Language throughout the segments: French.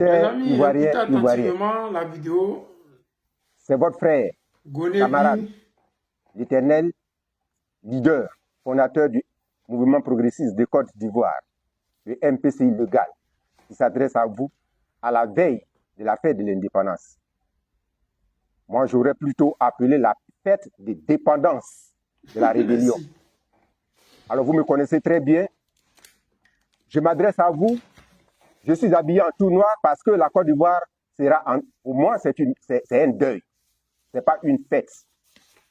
Mes Chers amis, Ivoiriens, écoutez Ivoiriens, attentivement la vidéo c'est votre frère, camarade, Gonebi. l'éternel leader, fondateur du mouvement progressiste de Côte d'Ivoire, le MPCI légal, qui s'adresse à vous à la veille de la fête de l'indépendance. Moi, j'aurais plutôt appelé la fête des dépendances de la rébellion. Merci. Alors, vous me connaissez très bien. Je m'adresse à vous. Je suis habillé en tout noir parce que la Côte d'Ivoire sera, pour moi, c'est un deuil. Ce n'est pas une fête.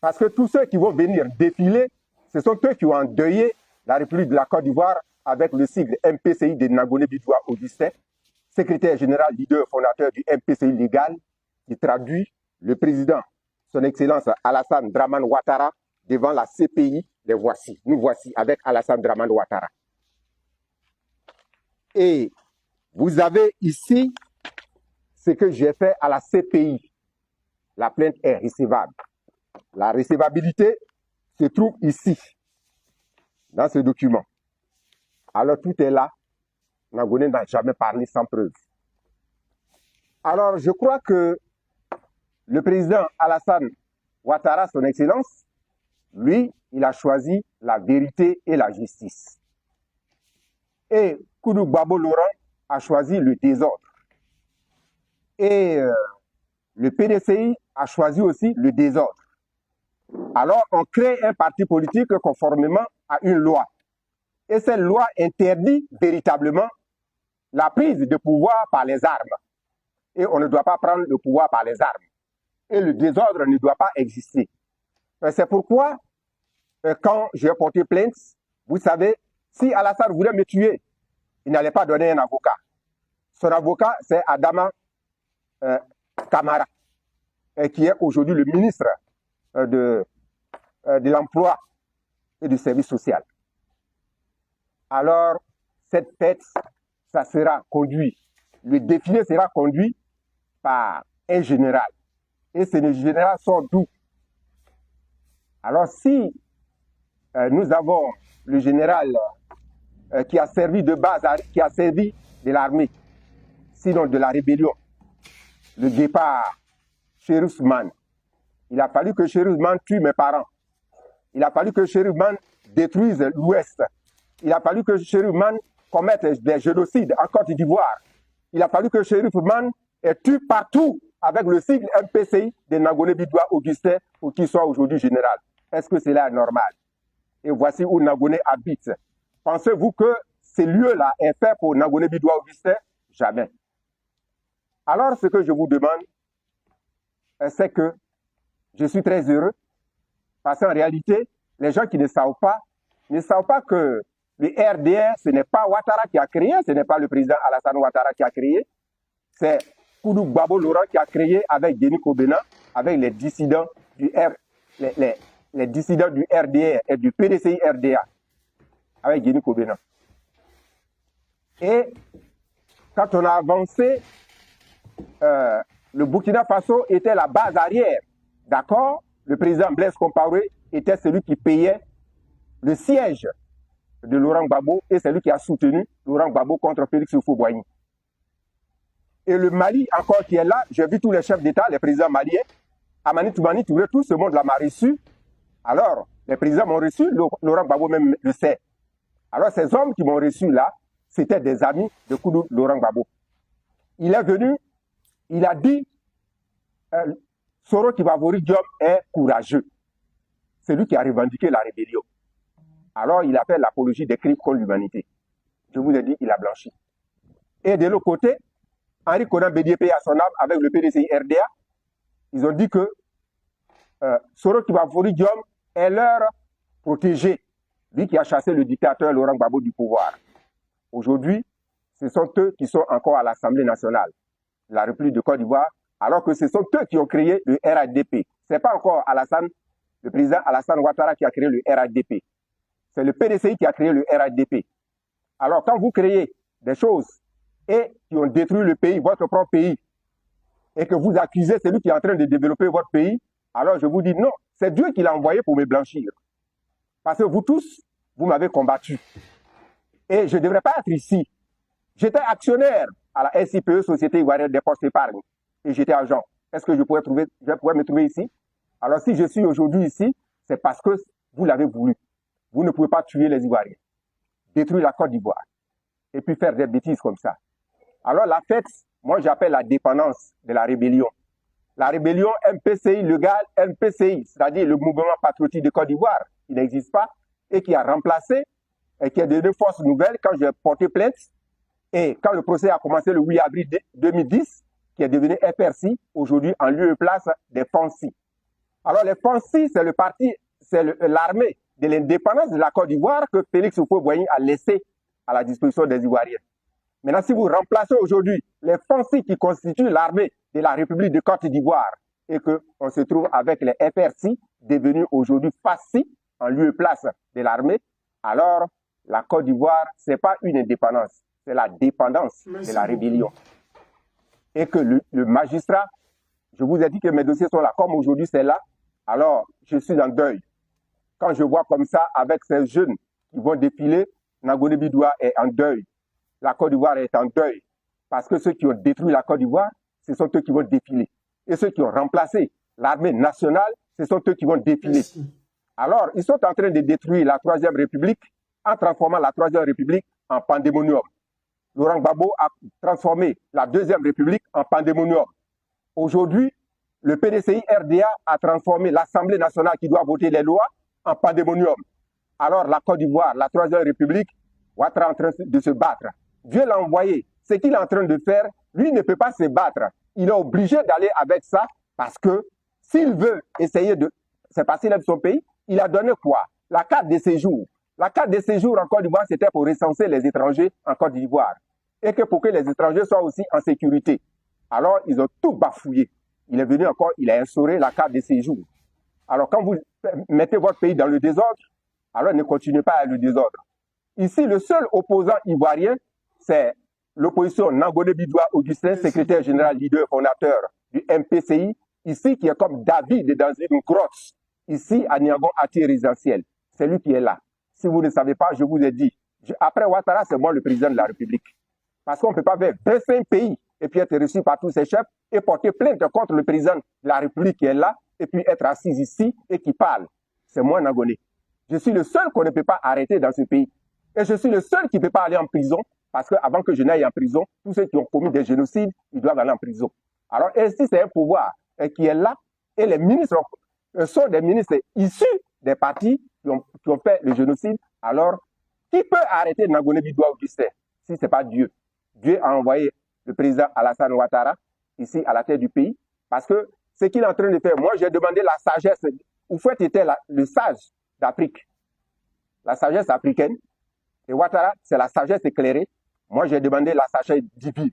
Parce que tous ceux qui vont venir défiler, ce sont eux qui ont endeuillé la République de la Côte d'Ivoire avec le sigle MPCI de Nagone Bidoua Augustin, secrétaire général, leader, fondateur du MPCI légal, qui traduit le président, son Excellence Alassane Dramane Ouattara, devant la CPI. Les voici, nous voici avec Alassane Dramane Ouattara. Et vous avez ici ce que j'ai fait à la CPI. La plainte est recevable. La recevabilité se trouve ici, dans ce document. Alors tout est là. Nagone n'a jamais parlé sans preuve. Alors je crois que le président Alassane Ouattara, son Excellence, lui, il a choisi la vérité et la justice. Et Koudou Babo Laurent a choisi le désordre. Et le PDCI a choisi aussi le désordre. Alors, on crée un parti politique conformément à une loi. Et cette loi interdit véritablement la prise de pouvoir par les armes. Et on ne doit pas prendre le pouvoir par les armes. Et le désordre ne doit pas exister. C'est pourquoi, quand j'ai porté plainte, vous savez, si Alassane voulait me tuer, il n'allait pas donner un avocat. Son avocat, c'est Adama Kamara, qui est aujourd'hui le ministre de l'Emploi et du Service social. Alors, cette fête, ça sera conduit, le défilé sera conduit par un général. Et ce général sort d'où? Alors, si nous avons le général qui a servi de base, qui a servi de l'armée, sinon de la rébellion, le départ Chérif Ousmane, il a fallu que Chérif Ousmane tue mes parents. Il a fallu que Chérif Ousmane détruise l'Ouest. Il a fallu que Chérif Ousmane commette des génocides en Côte d'Ivoire. Il a fallu que Chérif Ousmane tue partout avec le sigle MPCI de Nagone Bidoua Augustin pour qu'il soit aujourd'hui général. Est-ce que cela est normal? Et voici où Nagone habite. Pensez-vous que ce lieu-là est fait pour Nagone Bidoua Augustin? Jamais. Alors, ce que je vous demande, c'est que je suis très heureux parce qu'en réalité, les gens qui ne savent pas que le RDR, ce n'est pas Ouattara qui a créé, ce n'est pas le président Alassane Ouattara qui a créé, c'est Koudou Babo Laurent qui a créé avec Denis Kobena, avec les dissidents du les dissidents du RDR et du PDCI RDA, avec Denis Kobena. Et quand on a avancé, le Burkina Faso était la base arrière. D'accord? Le président Blaise Compaoré était celui qui payait le siège de Laurent Gbagbo et celui qui a soutenu Laurent Gbagbo contre Félix Houphouët-Boigny. Et le Mali, encore qui est là, j'ai vu tous les chefs d'État, les présidents maliens, Amani Toumani Touré, tout ce monde m'a reçu. Alors, les présidents m'ont reçu, Laurent Gbagbo même le sait. Alors, ces hommes qui m'ont reçu là, c'était des amis de Koudou Laurent Gbagbo. Il est venu, il a dit, Soro Kibavori Diop est courageux. C'est lui qui a revendiqué la rébellion. Alors, il a fait l'apologie des crimes contre l'humanité. Je vous ai dit, il a blanchi. Et de l'autre côté, Henri Konan Bédié à son âme avec le PDCI RDA, ils ont dit que Soro Kibavori Diop est leur protégé, lui qui a chassé le dictateur Laurent Gbagbo du pouvoir. Aujourd'hui, ce sont eux qui sont encore à l'Assemblée nationale, la République de Côte d'Ivoire, alors que ce sont eux qui ont créé le RADP. Ce n'est pas encore le président Alassane Ouattara qui a créé le RADP. C'est le PDCI qui a créé le RADP. Alors, quand vous créez des choses et qui ont détruit le pays, votre propre pays, et que vous accusez celui qui est en train de développer votre pays, alors je vous dis non, c'est Dieu qui l'a envoyé pour me blanchir. Parce que vous tous, vous m'avez combattu. Et je ne devrais pas être ici. J'étais actionnaire à la SIPE, Société Ivoirienne des Postes Épargne, et j'étais agent. Est-ce que je pourrais me trouver ici? Alors si je suis aujourd'hui ici, c'est parce que vous l'avez voulu. Vous ne pouvez pas tuer les Ivoiriens, détruire la Côte d'Ivoire, et puis faire des bêtises comme ça. Alors la fête, moi j'appelle la dépendance de la rébellion. La rébellion MPCI, légal MPCI, c'est-à-dire le mouvement patriotique de Côte d'Ivoire, qui n'existe pas, et qui a remplacé, et qui est devenu force nouvelle quand j'ai porté plainte, et quand le procès a commencé le 8 avril 2010, qui est devenu FRC, aujourd'hui en lieu et place des FANCI. Alors les FANCI, c'est le parti, c'est l'armée de l'indépendance de la Côte d'Ivoire que Félix Houphouët-Boigny a laissé à la disposition des Ivoiriens. Maintenant, si vous remplacez aujourd'hui les FANCI qui constituent l'armée de la République de Côte d'Ivoire et qu'on se trouve avec les FRC devenus aujourd'hui FACI en lieu et place de l'armée, alors la Côte d'Ivoire, ce n'est pas une indépendance, c'est la dépendance de la rébellion. Et que le magistrat, je vous ai dit que mes dossiers sont là, comme aujourd'hui c'est là, alors je suis en deuil. Quand je vois comme ça, avec ces jeunes qui vont défiler, Nagone Bidoua est en deuil. La Côte d'Ivoire est en deuil. Parce que ceux qui ont détruit la Côte d'Ivoire, ce sont eux qui vont défiler. Et ceux qui ont remplacé l'armée nationale, ce sont eux qui vont défiler. Alors, ils sont en train de détruire la Troisième République en transformant la Troisième République en pandémonium. Laurent Gbagbo a transformé la Deuxième République en pandémonium. Aujourd'hui, le PDCI-RDA a transformé l'Assemblée nationale qui doit voter les lois en pandémonium. Alors la Côte d'Ivoire, la Troisième République, Ouattara est en train de se battre. Dieu l'a envoyé. Ce qu'il est en train de faire, lui ne peut pas se battre. Il est obligé d'aller avec ça parce que s'il veut essayer de se passer de son pays, il a donné quoi? La carte de séjour. La carte de séjour en Côte d'Ivoire, c'était pour recenser les étrangers en Côte d'Ivoire. Et que pour que les étrangers soient aussi en sécurité. Alors, ils ont tout bafouillé. Il est venu encore, il a instauré la carte de séjour. Alors, quand vous mettez votre pays dans le désordre, alors ne continuez pas à le désordre. Ici, le seul opposant ivoirien, c'est l'opposition Nagone Bidoua Augustin, secrétaire général, leader, fondateur du MPCI, ici qui est comme David dans une grotte, ici à Niagon, Ati résidentiel. C'est lui qui est là. Si vous ne savez pas, je vous ai dit, après Ouattara, c'est moi le président de la République. Parce qu'on ne peut pas faire 25 pays et puis être reçu par tous ces chefs et porter plainte contre le président de la République qui est là et puis être assis ici et qui parle. C'est moi, Nagone. Je suis le seul qu'on ne peut pas arrêter dans ce pays. Et je suis le seul qui ne peut pas aller en prison parce qu'avant que je n'aille en prison, tous ceux qui ont commis des génocides, ils doivent aller en prison. Alors, ainsi, c'est un pouvoir qui est là et les ministres sont des ministres issus des partis qui ont fait le génocide. Alors, qui peut arrêter Nagone Bidoua Augustin si ce n'est pas Dieu? Dieu a envoyé le président Alassane Ouattara ici à la tête du pays parce que ce qu'il est en train de faire, moi j'ai demandé la sagesse. Houphouët était le sage d'Afrique, la sagesse africaine, et Ouattara c'est la sagesse éclairée. Moi j'ai demandé la sagesse divine,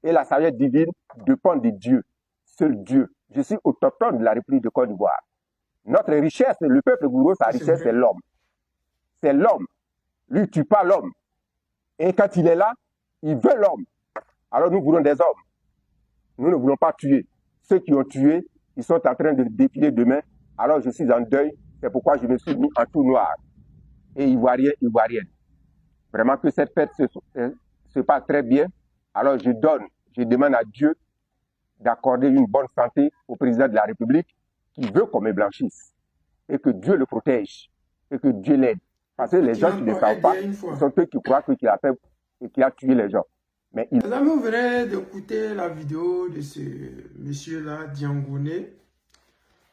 et la sagesse divine dépend de Dieu, seul Dieu. Je suis autochtone de la République de Côte d'Ivoire. Notre richesse, le peuple gourou, sa richesse c'est l'homme. C'est l'homme. Lui ne tue pas l'homme. Et quand il est là, il veut l'homme. Alors nous voulons des hommes. Nous ne voulons pas tuer. Ceux qui ont tué, ils sont en train de défiler demain. Alors je suis en deuil. C'est pourquoi je me suis mis en tout noir. Et ivoirien, ivoirienne. Vraiment que cette fête se passe très bien. Alors je demande à Dieu d'accorder une bonne santé au président de la République qui veut qu'on me blanchisse. Et que Dieu le protège. Et que Dieu l'aide. Parce que les gens qui ne savent pas, ce sont eux qui croient qu'il a fait et qu'il a tué les gens. Mais Les amis, vous venez d'écouter la vidéo de ce monsieur-là, Diangone.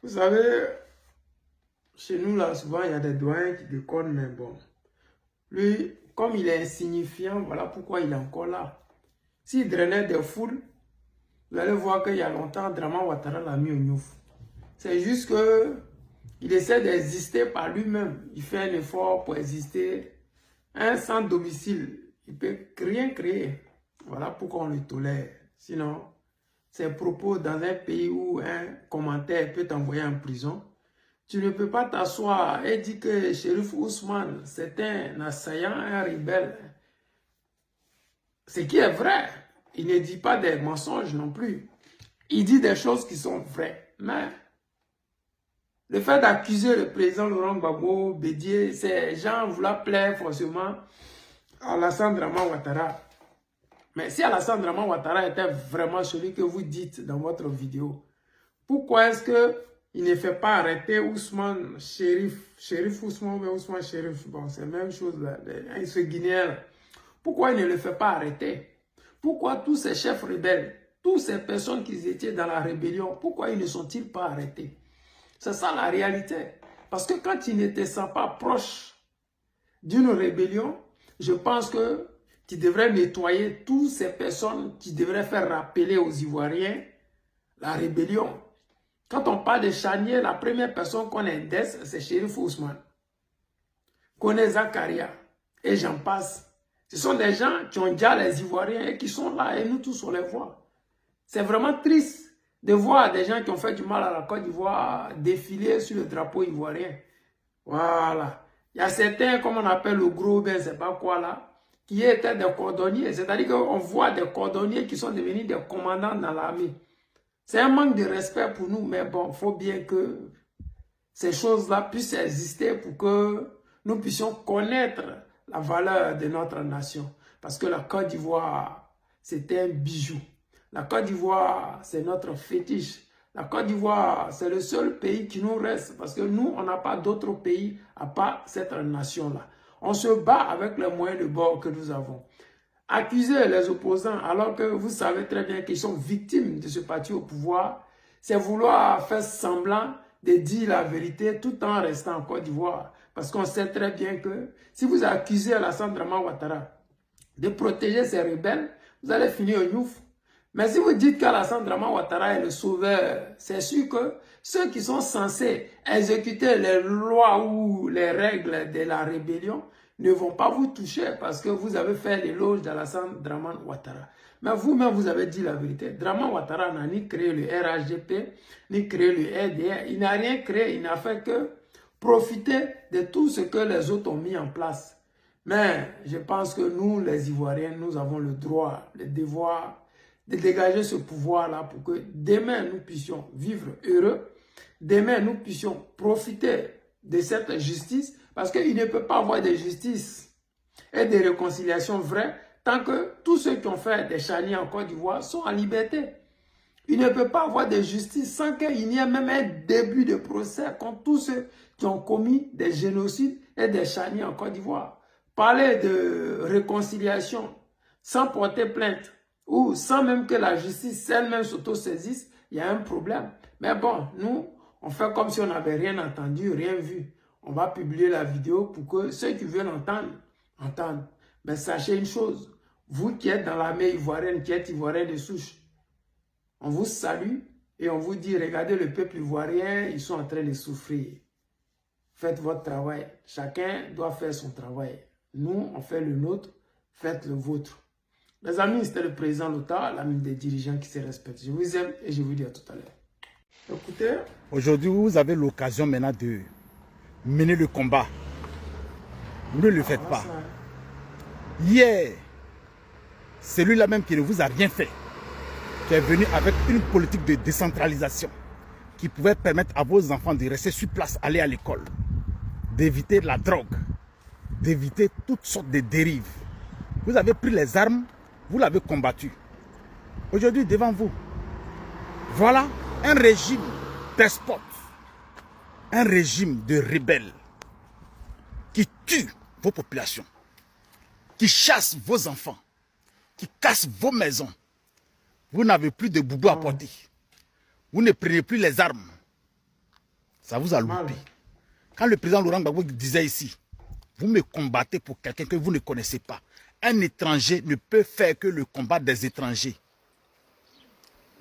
Vous savez, chez nous, là, souvent, il y a des doyens qui déconnent, mais bon. Lui, comme il est insignifiant, voilà pourquoi il est encore là. S'il drainait des foules, vous allez voir qu'il y a longtemps, Draman Ouattara l'a mis au Niouf. C'est juste que il essaie d'exister par lui-même. Il fait un effort pour exister. Un sans domicile, il ne peut rien créer. Voilà pourquoi on le tolère. Sinon, ses propos dans un pays où un commentaire peut t'envoyer en prison, tu ne peux pas t'asseoir et dire que Chérif Ousmane, c'est un assaillant, un rebelle. Ce qui est vrai. Il ne dit pas des mensonges non plus. Il dit des choses qui sont vraies. Mais le fait d'accuser le président Laurent Gbagbo, Bédié, ces gens voulaient plaire forcément à Alassane Draman Ouattara. Mais si Alassane Draman Ouattara était vraiment celui que vous dites dans votre vidéo, pourquoi est-ce qu'il ne fait pas arrêter Ousmane Chérif Ousmane, mais Ousmane Chérif, bon, c'est la même chose là, ce Guinéen là. Pourquoi il ne le fait pas arrêter? Pourquoi tous ces chefs rebelles, toutes ces personnes qui étaient dans la rébellion, pourquoi ils ne sont-ils pas arrêtés? C'est ça la réalité. Parce que quand ils n'étaient pas proches d'une rébellion, je pense que tu devrais nettoyer toutes ces personnes qui devraient faire rappeler aux Ivoiriens la rébellion. Quand on parle de Chanier, la première personne qu'on indexe, c'est Chérif Ousmane. Kone Zakaria, et j'en passe. Ce sont des gens qui ont déjà les Ivoiriens et qui sont là et nous tous on les voit. C'est vraiment triste de voir des gens qui ont fait du mal à la Côte d'Ivoire défiler sur le drapeau ivoirien. Voilà. Il y a certains, comme on appelle le gros, ben c'est pas quoi là, qui étaient des cordonniers. C'est-à-dire qu'on voit des cordonniers qui sont devenus des commandants dans l'armée. C'est un manque de respect pour nous, mais bon, il faut bien que ces choses-là puissent exister pour que nous puissions connaître la valeur de notre nation. Parce que la Côte d'Ivoire, c'est un bijou. La Côte d'Ivoire, c'est notre fétiche. La Côte d'Ivoire, c'est le seul pays qui nous reste. Parce que nous, on n'a pas d'autre pays à part cette nation-là. On se bat avec les moyens de bord que nous avons. Accuser les opposants alors que vous savez très bien qu'ils sont victimes de ce parti au pouvoir, c'est vouloir faire semblant de dire la vérité tout en restant en Côte d'Ivoire. Parce qu'on sait très bien que si vous accusez Alassane Draman Ouattara de protéger ces rebelles, vous allez finir au Niouf. Mais si vous dites qu'Alassane Draman Ouattara est le sauveur, c'est sûr que ceux qui sont censés exécuter les lois ou les règles de la rébellion ne vont pas vous toucher parce que vous avez fait l'éloge d'Alassane Draman Ouattara. Mais vous-même, vous avez dit la vérité. Draman Ouattara n'a ni créé le RHDP, ni créé le RDR. Il n'a rien créé, il n'a fait que profiter de tout ce que les autres ont mis en place. Mais je pense que nous, les Ivoiriens, nous avons le droit, le devoir de dégager ce pouvoir-là pour que demain, nous puissions vivre heureux. Demain, nous puissions profiter de cette justice parce qu'il ne peut pas avoir de justice et de réconciliation vraie tant que tous ceux qui ont fait des charniers en Côte d'Ivoire sont en liberté. Il ne peut pas avoir de justice sans qu'il n'y ait même un début de procès contre tous ceux qui ont commis des génocides et des charniers en Côte d'Ivoire. Parler de réconciliation sans porter plainte ou sans même que la justice elle-même s'auto-saisisse, il y a un problème. Mais bon, nous, on fait comme si on n'avait rien entendu, rien vu. On va publier la vidéo pour que ceux qui veulent entendre, entendent. Mais sachez une chose, vous qui êtes dans l'armée ivoirienne, qui êtes ivoirien de souche, on vous salue et on vous dit, regardez le peuple ivoirien, ils sont en train de souffrir. Faites votre travail. Chacun doit faire son travail. Nous, on fait le nôtre, faites le vôtre. Les amis, c'était le président Lota, l'ami des dirigeants qui se respectent. Je vous aime et je vous dis à tout à l'heure. Écoutez. Aujourd'hui, vous avez l'occasion maintenant de mener le combat. Vous ne le faites pas. Hier, celui-là même qui ne vous a rien fait, qui est venu avec une politique de décentralisation qui pouvait permettre à vos enfants de rester sur place, aller à l'école, d'éviter la drogue, d'éviter toutes sortes de dérives. Vous avez pris les armes, vous l'avez combattu. Aujourd'hui, devant vous, voilà un régime despote, un régime de rebelles qui tue vos populations, qui chasse vos enfants, qui casse vos maisons. Vous n'avez plus de boubou à porter. Vous ne prenez plus les armes. Ça vous a loupé. Quand le président Laurent Gbagbo disait ici, vous me combattez pour quelqu'un que vous ne connaissez pas. Un étranger ne peut faire que le combat des étrangers.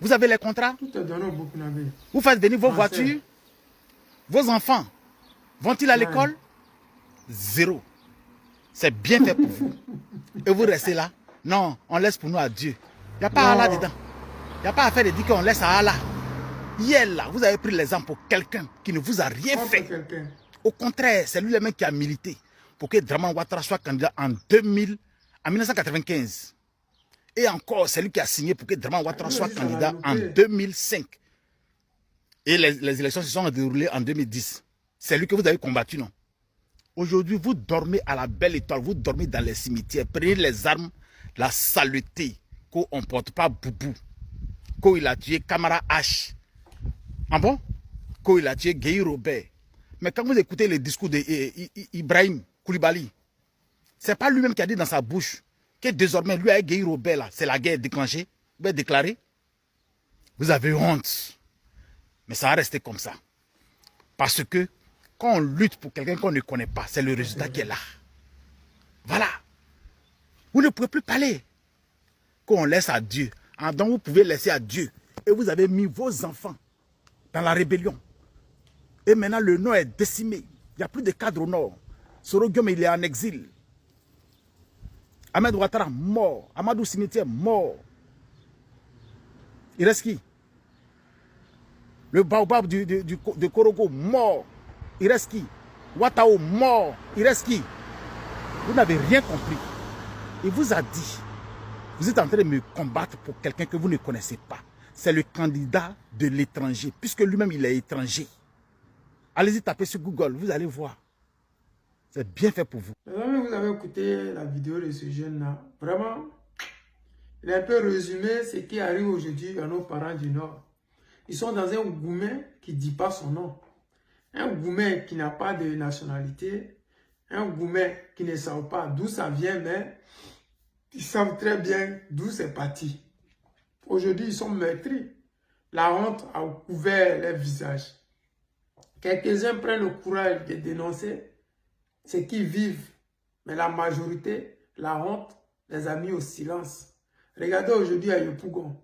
Vous avez les contrats? Tout est donné au Burkinabé. Vous faites venir vos voitures? Vos enfants vont-ils à l'école? Zéro. C'est bien fait pour vous. Et vous restez là? Non, on laisse pour nous à Dieu. Il n'y a pas Allah dedans. Il n'y a pas à faire de dire qu'on laisse à Allah. Hier, là, vous avez pris l'exemple pour quelqu'un qui ne vous a rien fait. Au contraire, c'est lui-même qui a milité pour que Draman Ouattara soit candidat en 1995. Et encore, c'est lui qui a signé pour que Draman Ouattara soit candidat en 2005. Et les élections se sont déroulées en 2010. C'est lui que vous avez combattu, non? Aujourd'hui, vous dormez à la belle étoile, vous dormez dans les cimetières. Prenez les armes, la saleté, qu'on ne porte pas Boubou, qu'il a tué Kamara H. Ah bon? Qu'il a tué Gueye Robert. Mais quand vous écoutez les discours d'Ibrahim Koulibaly, ce n'est pas lui-même qui a dit dans sa bouche que désormais, lui avec Gueye Robert, là, c'est la guerre déclenchée, déclarée. Vous avez honte. Mais ça va rester comme ça. Parce que quand on lutte pour quelqu'un qu'on ne connaît pas, c'est le résultat qui est là. Voilà. Vous ne pouvez plus parler. Quand on laisse à Dieu, donc vous pouvez laisser à Dieu. Et vous avez mis vos enfants dans la rébellion. Et maintenant, le nord est décimé. Il n'y a plus de cadre au nord. Soro Guillaume, il est en exil. Ahmed Ouattara, mort. Amadou Cimetière, mort. Il reste qui? Le baobab de Korogo, mort. Il reste qui? Ouattao, mort. Il reste qui? Vous n'avez rien compris. Il vous a dit, vous êtes en train de me combattre pour quelqu'un que vous ne connaissez pas. C'est le candidat de l'étranger, puisque lui-même il est étranger. Allez-y taper sur Google, vous allez voir. C'est bien fait pour vous. Les amis, vous avez écouté la vidéo de ce jeune-là. Vraiment, il a un peu résumé ce qui arrive aujourd'hui à nos parents du Nord. Ils sont dans un Goumen qui ne dit pas son nom. Un Goumen qui n'a pas de nationalité. Un Goumen qui ne sait pas d'où ça vient, mais ils savent très bien d'où c'est parti. Aujourd'hui, ils sont meurtris. La honte a couvert leur visage. Quelques-uns prennent le courage de dénoncer ce qu'ils vivent. Mais la majorité, la honte, les a mis au silence. Regardez aujourd'hui à Yopougon.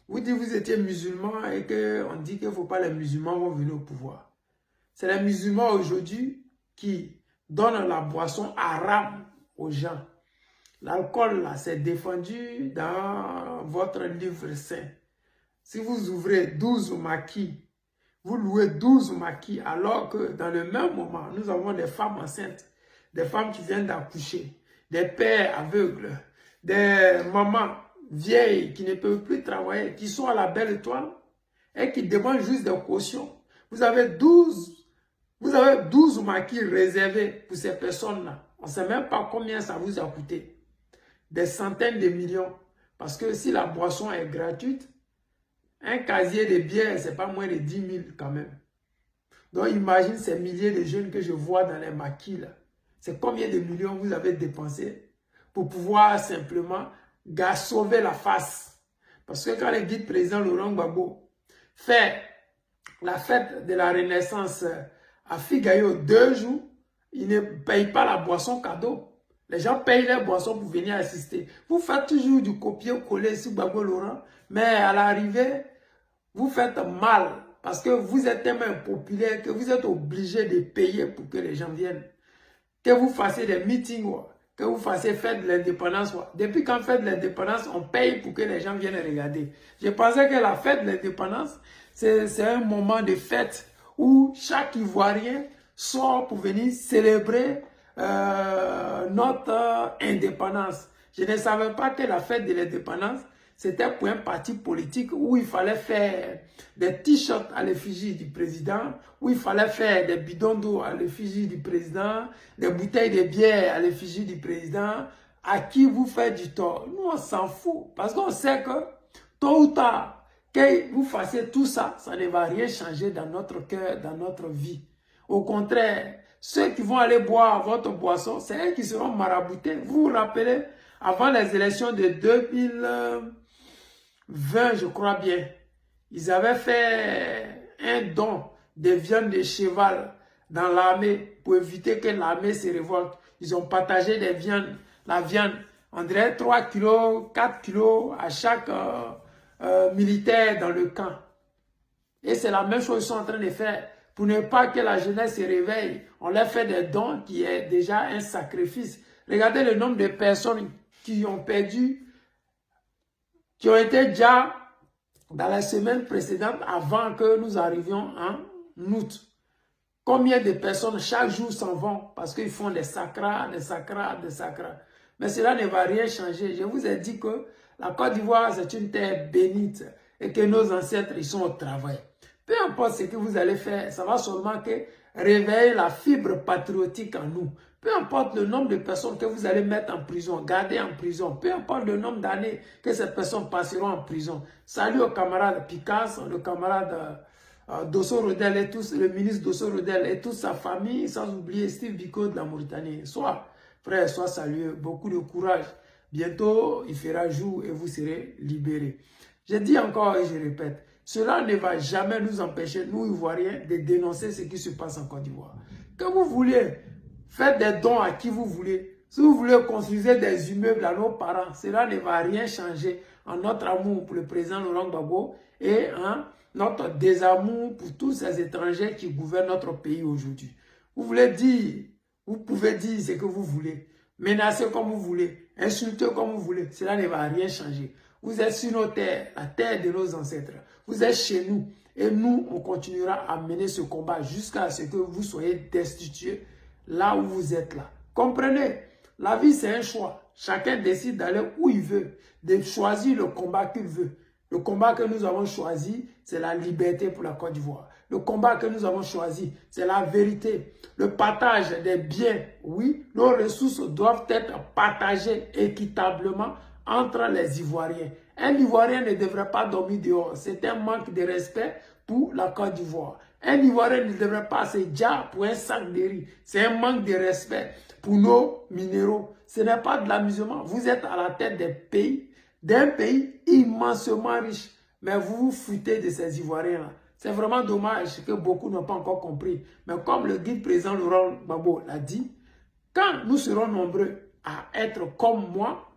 Vous dites que vous étiez musulman et qu'on dit qu'il ne faut pas les musulmans vont venir au pouvoir. C'est les musulmans aujourd'hui qui donnent la boisson haram aux gens. L'alcool, là, c'est défendu dans votre livre saint. Si vous ouvrez 12 maquis, vous louez 12 maquis, alors que dans le même moment, nous avons des femmes enceintes, des femmes qui viennent d'accoucher, des pères aveugles, des mamans vieilles qui ne peuvent plus travailler, qui sont à la belle étoile et qui demandent juste des cautions. Vous avez 12 maquis réservés pour ces personnes-là. On ne sait même pas combien ça vous a coûté. Des centaines de millions. Parce que si la boisson est gratuite, un casier de bière, ce n'est pas moins de 10 000 quand même. Donc imagine ces milliers de jeunes que je vois dans les maquis là. C'est combien de millions vous avez dépensé pour pouvoir simplement sauver la face. Parce que quand le guide président Laurent Gbagbo fait la fête de la Renaissance à Figayo 2 jours, il ne paye pas la boisson cadeau. Les gens payent les boissons pour venir assister. Vous faites toujours du copier-coller sur Gbagbo Laurent, mais à l'arrivée, vous faites mal parce que vous êtes tellement impopulaire que vous êtes obligé de payer pour que les gens viennent. Que vous fassiez des meetings, que vous fassiez fête de l'indépendance. Depuis quand fête de l'indépendance, on paye pour que les gens viennent regarder. Je pensais que la fête de l'indépendance, c'est un moment de fête où chaque Ivoirien sort pour venir célébrer notre indépendance. Je ne savais pas que la fête de l'indépendance, c'était pour un parti politique où il fallait faire des t-shirts à l'effigie du président, où il fallait faire des bidons d'eau à l'effigie du président, des bouteilles de bière à l'effigie du président, à qui vous faites du tort. Nous, on s'en fout, parce qu'on sait que tôt ou tard, que vous fassiez tout ça, ça ne va rien changer dans notre cœur, dans notre vie. Au contraire, ceux qui vont aller boire votre boisson, c'est eux qui seront maraboutés. Vous vous rappelez, avant les élections de 2020, je crois bien, ils avaient fait un don de viande de cheval dans l'armée pour éviter que l'armée se révolte. Ils ont partagé des viandes, la viande, on dirait 3 kilos, 4 kilos à chaque militaire dans le camp. Et c'est la même chose qu'ils sont en train de faire. Pour ne pas que la jeunesse se réveille, on leur fait des dons qui est déjà un sacrifice. Regardez le nombre de personnes qui ont perdu, qui ont été déjà dans la semaine précédente avant que nous arrivions en août. Combien de personnes chaque jour s'en vont parce qu'ils font des sacras, des sacras, des sacras. Mais cela ne va rien changer. Je vous ai dit que la Côte d'Ivoire, c'est une terre bénite et que nos ancêtres, ils sont au travail. Peu importe ce que vous allez faire, ça va seulement que réveiller la fibre patriotique en nous. Peu importe le nombre de personnes que vous allez mettre en prison, garder en prison, peu importe le nombre d'années que ces personnes passeront en prison. Salut au camarade Picasso, le camarade Dosso Rodel et tous, le ministre Dosso Rodel et toute sa famille, sans oublier Steve Biko de la Mauritanie. Soit, frère, soit salué, beaucoup de courage. Bientôt, il fera jour et vous serez libérés. Je dis encore et je répète, cela ne va jamais nous empêcher, nous Ivoiriens, de dénoncer ce qui se passe en Côte d'Ivoire. Que vous voulez, faites des dons à qui vous voulez. Si vous voulez construire des immeubles à nos parents, cela ne va rien changer en notre amour pour le président Laurent Gbagbo et notre désamour pour tous ces étrangers qui gouvernent notre pays aujourd'hui. Vous voulez dire, vous pouvez dire ce que vous voulez, menacer comme vous voulez, insulter comme vous voulez, cela ne va rien changer. Vous êtes sur nos terres, la terre de nos ancêtres. Vous êtes chez nous. Et nous, on continuera à mener ce combat jusqu'à ce que vous soyez destitués là où vous êtes là. Comprenez? La vie, c'est un choix. Chacun décide d'aller où il veut, de choisir le combat qu'il veut. Le combat que nous avons choisi, c'est la liberté pour la Côte d'Ivoire. Le combat que nous avons choisi, c'est la vérité. Le partage des biens, oui, nos ressources doivent être partagées équitablement entre les Ivoiriens. Un Ivoirien ne devrait pas dormir dehors. C'est un manque de respect pour la Côte d'Ivoire. Un Ivoirien ne devrait pas se dire pour un sac de riz. C'est un manque de respect pour nos minéraux. Ce n'est pas de l'amusement. Vous êtes à la tête des pays, d'un pays immensement riche. Mais vous vous foutez de ces Ivoiriens-là. C'est vraiment dommage que beaucoup n'ont pas encore compris. Mais comme le guide président Laurent Gbagbo l'a dit, quand nous serons nombreux à être comme moi,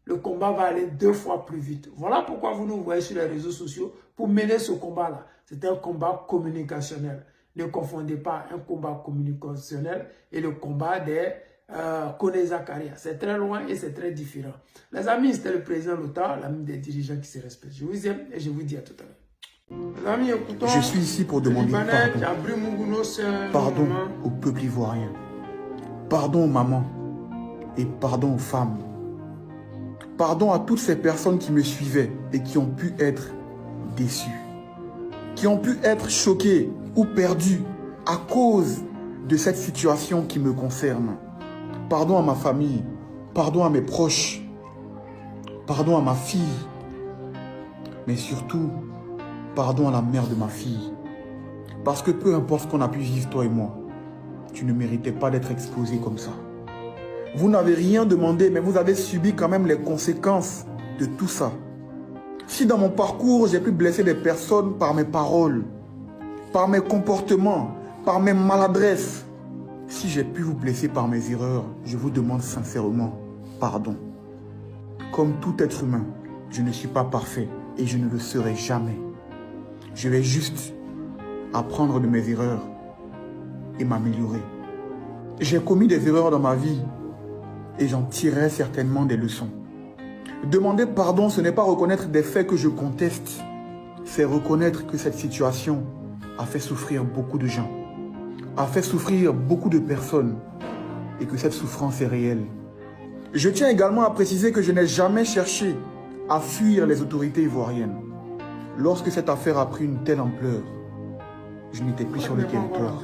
le combat va aller 2 fois plus vite. Voilà pourquoi vous nous voyez sur les réseaux sociaux pour mener ce combat-là. C'est un combat communicationnel. Ne confondez pas un combat communicationnel et le combat des Kone Zakaria. C'est très loin et c'est très différent. Les amis, c'était le président Lota, l'ami des dirigeants qui se respectent. Je vous aime et je vous dis à tout à l'heure. Les amis, écoutons. Je suis ici pour demander pardon au peuple ivoirien. Pardon aux mamans et pardon aux femmes. Pardon à toutes ces personnes qui me suivaient et qui ont pu être déçues, qui ont pu être choquées ou perdues à cause de cette situation qui me concerne. Pardon à ma famille, pardon à mes proches, pardon à ma fille, mais surtout, pardon à la mère de ma fille. Parce que peu importe ce qu'on a pu vivre, toi et moi, tu ne méritais pas d'être exposé comme ça. Vous n'avez rien demandé, mais vous avez subi quand même les conséquences de tout ça. Si dans mon parcours, j'ai pu blesser des personnes par mes paroles, par mes comportements, par mes maladresses, si j'ai pu vous blesser par mes erreurs, je vous demande sincèrement pardon. Comme tout être humain, je ne suis pas parfait et je ne le serai jamais. Je vais juste apprendre de mes erreurs et m'améliorer. J'ai commis des erreurs dans ma vie et j'en tirerai certainement des leçons. Demander pardon, ce n'est pas reconnaître des faits que je conteste, c'est reconnaître que cette situation a fait souffrir beaucoup de gens, a fait souffrir beaucoup de personnes et que cette souffrance est réelle. Je tiens également à préciser que je n'ai jamais cherché à fuir les autorités ivoiriennes. Lorsque cette affaire a pris une telle ampleur, je n'étais plus sur le territoire.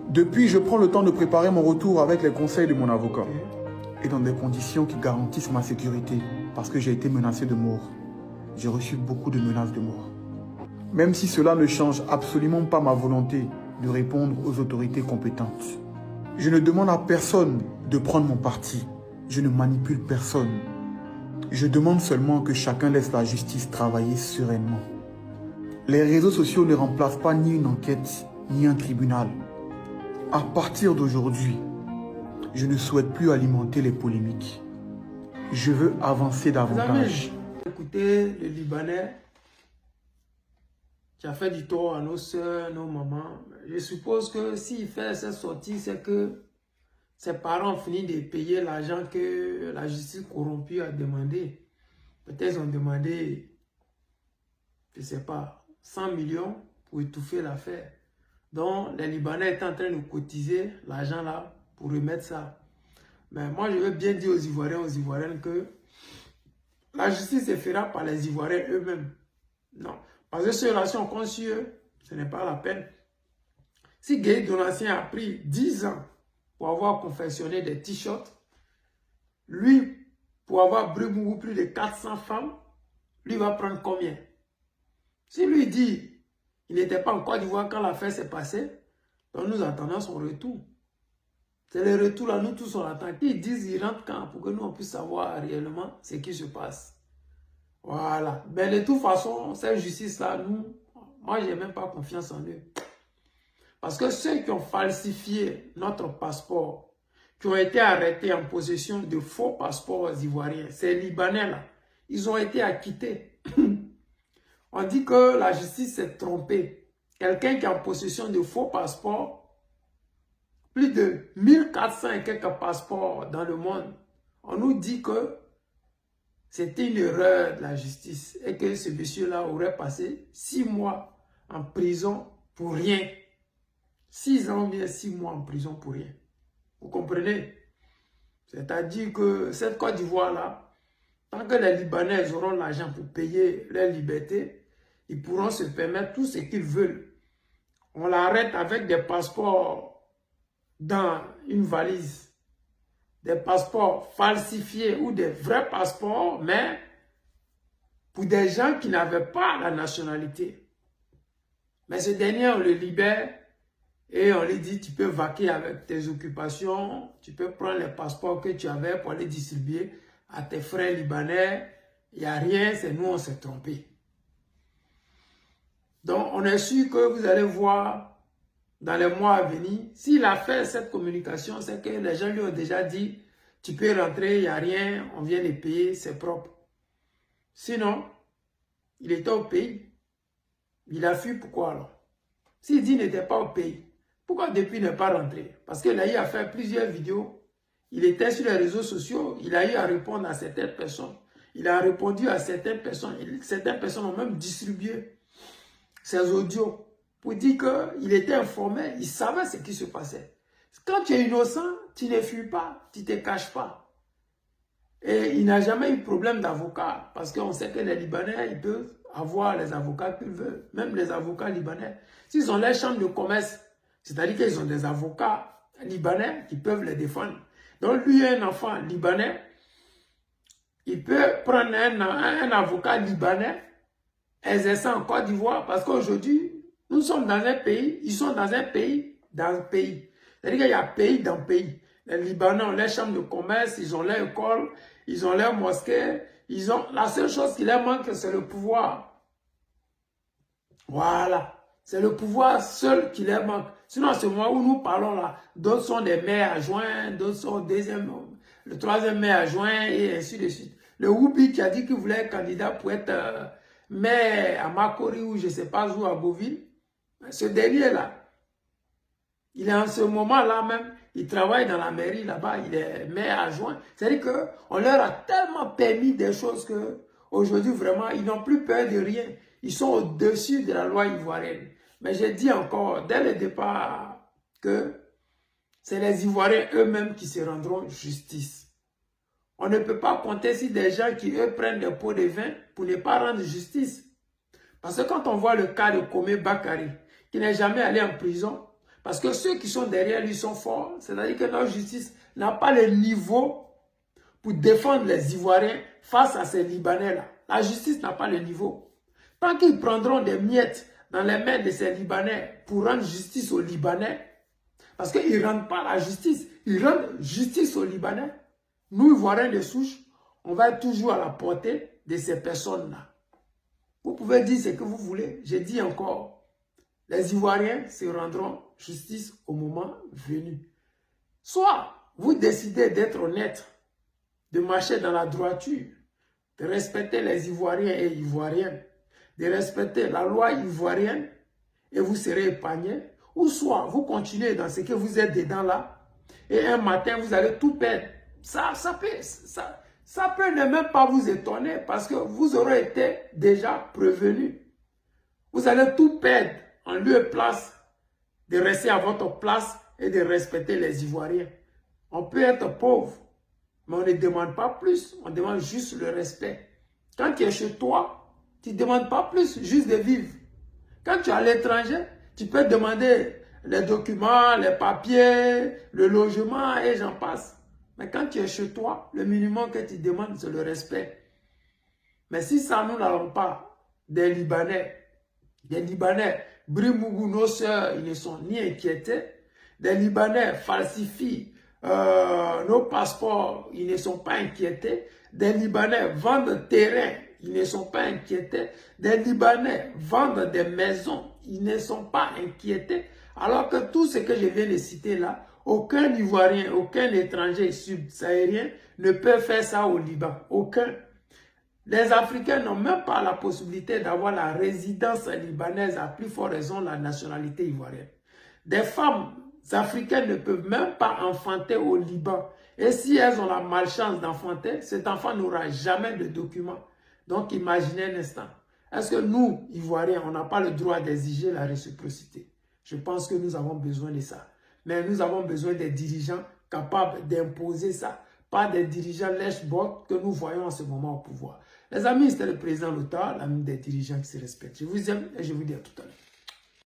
Depuis, je prends le temps de préparer mon retour avec les conseils de mon avocat et dans des conditions qui garantissent ma sécurité parce que j'ai été menacé de mort. J'ai reçu beaucoup de menaces de mort. Même si cela ne change absolument pas ma volonté de répondre aux autorités compétentes. Je ne demande à personne de prendre mon parti. Je ne manipule personne. Je demande seulement que chacun laisse la justice travailler sereinement. Les réseaux sociaux ne remplacent pas ni une enquête, ni un tribunal. À partir d'aujourd'hui, je ne souhaite plus alimenter les polémiques. Je veux avancer davantage. Écoutez, le Libanais qui a fait du tort à nos soeurs, nos mamans. Je suppose que s'il fait cette sortie, c'est que ses parents ont fini de payer l'argent que la justice corrompue a demandé. Peut-être ils ont demandé, je ne sais pas, 100 millions pour étouffer l'affaire. Donc, les Libanais étaient en train de cotiser l'argent là pour remettre ça. Mais moi, je veux bien dire aux Ivoiriens, aux Ivoiriennes que la justice se fera par les Ivoiriens eux-mêmes. Non. Parce que ceux-là sont conscients, ce n'est pas la peine. Si Gueye Donatien a pris 10 ans pour avoir confectionné des t-shirts, lui, pour avoir brûlé plus de 400 femmes, lui va prendre combien? Si lui dit, il n'était pas en Côte d'Ivoire quand l'affaire s'est passée, donc nous attendons son retour. C'est le retour là, nous tous on attend. Qu'ils disent, ils rentrent quand? Pour que nous on puisse savoir réellement ce qui se passe. Voilà. Mais de toute façon, cette justice-là, moi, je n'ai même pas confiance en eux. Parce que ceux qui ont falsifié notre passeport, qui ont été arrêtés en possession de faux passeports ivoiriens, ces Libanais-là, ils ont été acquittés. On dit que la justice s'est trompée. Quelqu'un qui est en possession de faux passeports, plus de 1400 et quelques passeports dans le monde, on nous dit que c'était une erreur de la justice et que ce monsieur-là aurait passé 6 mois en prison pour rien. 6 ans ou bien 6 mois en prison pour rien. Vous comprenez? C'est-à-dire que cette Côte d'Ivoire-là, tant que les Libanais auront l'argent pour payer leur liberté, ils pourront se permettre tout ce qu'ils veulent. On l'arrête avec des passeports dans une valise. Des passeports falsifiés ou des vrais passeports, mais pour des gens qui n'avaient pas la nationalité. Mais ce dernier, on le libère et on lui dit, tu peux vaquer avec tes occupations, tu peux prendre les passeports que tu avais pour les distribuer à tes frères libanais. Il n'y a rien, c'est nous, on s'est trompé. Donc, on est sûr que vous allez voir dans les mois à venir, s'il a fait cette communication, c'est que les gens lui ont déjà dit, tu peux rentrer, il n'y a rien, on vient les payer, c'est propre. Sinon, il était au pays. Il a fui, pourquoi alors? S'il dit qu'il n'était pas au pays, pourquoi depuis il n'est pas rentré? Parce qu'il a eu à faire plusieurs vidéos. Il était sur les réseaux sociaux, il a eu à répondre à certaines personnes. Il a répondu à certaines personnes. Certaines personnes ont même distribué ses audios pour dire qu'il était informé, il savait ce qui se passait. Quand tu es innocent, tu ne fuis pas, tu ne te caches pas. Et il n'a jamais eu de problème d'avocat, parce qu'on sait que les Libanais, ils peuvent avoir les avocats qu'ils veulent, même les avocats libanais. S'ils ont les chambres de commerce, c'est-à-dire qu'ils ont des avocats libanais qui peuvent les défendre. Donc lui, un enfant libanais, il peut prendre un avocat libanais exerçant en Côte d'Ivoire, parce qu'aujourd'hui, nous sommes dans un pays, ils sont dans un pays, C'est-à-dire qu'il y a pays dans pays. Les Libanais ont les chambres de commerce, ils ont leur école, ils ont leur mosquée, la seule chose qui leur manque, c'est le pouvoir. Voilà. C'est le pouvoir seul qui leur manque. Sinon, à ce moment où nous parlons là, d'autres sont des maires adjoints, d'autres sont le troisième maire adjoint et ainsi de suite. Le Woubi qui a dit qu'il voulait être candidat pour être maire à Makori ou je ne sais pas où à Beauville, ce dernier-là, il est en ce moment-là même, il travaille dans la mairie là-bas, il est maire adjoint. C'est-à-dire qu'on leur a tellement permis des choses qu'aujourd'hui, vraiment, ils n'ont plus peur de rien. Ils sont au-dessus de la loi ivoirienne. Mais j'ai dit encore, dès le départ, que c'est les Ivoiriens eux-mêmes qui se rendront justice. On ne peut pas compter sur des gens qui, eux, prennent des pots de vin pour ne pas rendre justice. Parce que quand on voit le cas de Komé Bakari, qui n'est jamais allé en prison, parce que ceux qui sont derrière lui sont forts, c'est-à-dire que notre justice n'a pas le niveau pour défendre les Ivoiriens face à ces Libanais-là. La justice n'a pas le niveau. Tant qu'ils prendront des miettes dans les mains de ces Libanais pour rendre justice aux Libanais, parce qu'ils ne rendent pas la justice, ils rendent justice aux Libanais. Nous, Ivoiriens de souche, on va être toujours à la portée de ces personnes-là. Vous pouvez dire ce que vous voulez. J'ai dit encore, les Ivoiriens se rendront justice au moment venu. Soit vous décidez d'être honnête, de marcher dans la droiture, de respecter les Ivoiriens et Ivoiriennes, de respecter la loi ivoirienne et vous serez épargnés. Ou soit vous continuez dans ce que vous êtes dedans là et un matin vous allez tout perdre. Ça peut ne même pas vous étonner parce que vous aurez été déjà prévenu. Vous allez tout perdre en lieu et place de rester à votre place et de respecter les Ivoiriens. On peut être pauvre, mais on ne demande pas plus. On demande juste le respect. Quand tu es chez toi, tu ne demandes pas plus, juste de vivre. Quand tu es à l'étranger, tu peux demander les documents, les papiers, le logement et j'en passe. Mais quand tu es chez toi, le minimum que tu demandes, c'est le respect. Mais si ça, nous n'avons pas des Libanais, Brimougou, nos soeurs, ils ne sont ni inquiétés. Des Libanais falsifient nos passeports, ils ne sont pas inquiétés. Des Libanais vendent terrain, ils ne sont pas inquiétés. Des Libanais vendent des maisons, ils ne sont pas inquiétés. Alors que tout ce que je viens de citer là, aucun Ivoirien, aucun étranger subsahárien ne peut faire ça au Liban. Aucun. Les Africains n'ont même pas la possibilité d'avoir la résidence libanaise, à plus forte raison la nationalité ivoirienne. Des femmes africaines ne peuvent même pas enfanter au Liban. Et si elles ont la malchance d'enfanter, cet enfant n'aura jamais de documents. Donc imaginez un instant. Est-ce que nous, Ivoiriens, on n'a pas le droit d'exiger la réciprocité? Je pense que nous avons besoin de ça. Mais nous avons besoin des dirigeants capables d'imposer ça. Pas des dirigeants lèche-bottes que nous voyons en ce moment au pouvoir. Les amis, c'était le président Lothar, l'ami des dirigeants qui se respectent. Je vous aime et je vous dis à tout à l'heure.